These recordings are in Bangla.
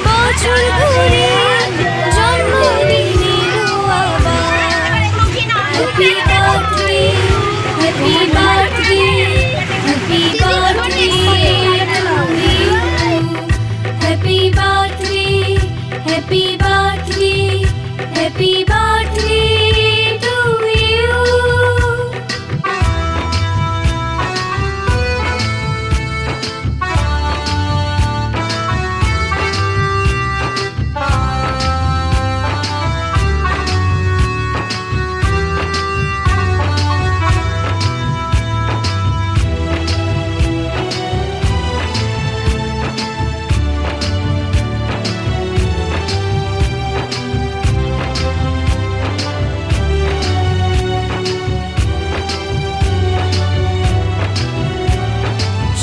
বছর ঘুরে জন্মদিন এলো আবার। Happy birthday, happy birthday, happy birthday to you. Happy birthday, happy birthday, happy birthday to you.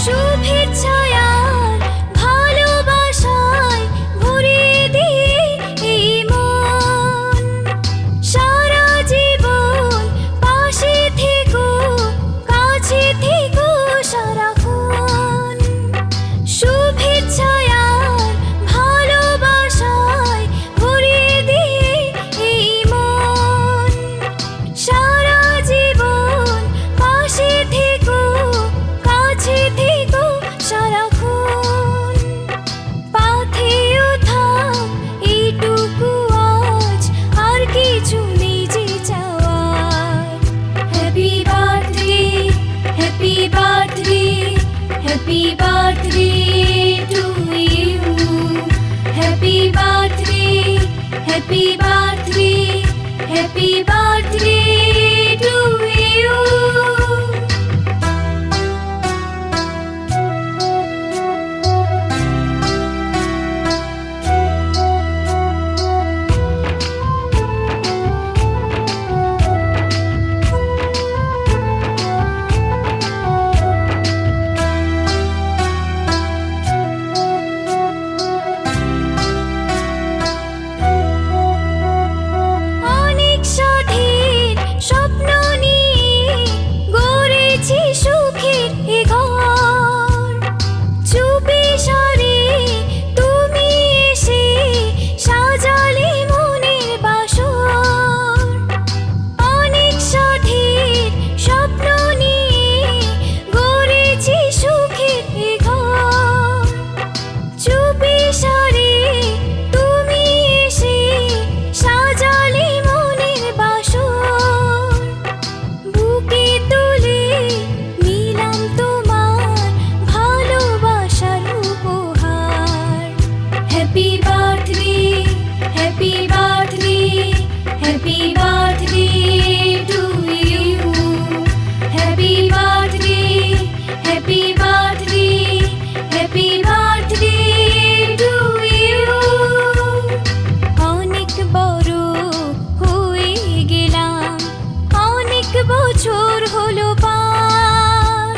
শুভেচ্ছায় আর ভালোবাসায় ভরিয়ে দিয়ে এই মন। সারা জীবন পাশে থেকো, কাছে থেকো সারাক্ষণ। শুভেচ্ছায় আর ভালোবাসায় ভরিয়ে দিয়ে এই মন। সারা জীবন পাশে থেকো, কাছে থেকো সারাক্ষণ। পাথেও থাক এইটুকু আজ, আর কিছু নেই যে চাওয়ার। Happy birthday, happy birthday, happy birthday to you. Happy birthday, happy birthday, happy birthday to you. অনেক সাথীর স্বপ্ন নিয়ে গড়েছি সুখের এ ঘর। চুপি সারে তুমি এসে সাজালে মনের বাসর। অনেক সাথীর স্বপ্ন নিয়ে গড়েছি সুখের এ ঘর। চুপি সারে তুমি এসে সাজালে মনের বাসর। বুকে তুলে নিলাম তোমার ভালোবাসার উপহার। Happy birthday, happy birthday, happy birthday to you. Happy birthday, happy birthday, happy birthday to you. অনেক বড় হয়ে গেলাম, অনেক বছর হলো পার।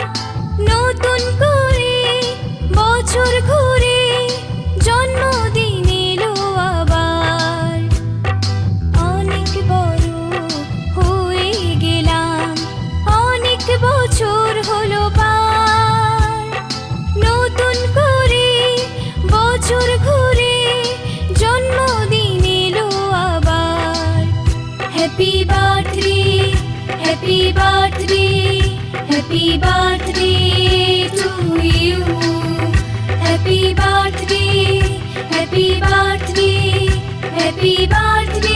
নতুন করে বছর ঘুরে জন্মদিন এলো আবার। অনেক বড় হয়ে গেলাম, অনেক বছর হলো পার। নতুন করে বছর ঘুরে জন্মদিন এলো আবার। Happy birthday, happy birthday, happy birthday to you. Happy birthday, happy birthday, happy birthday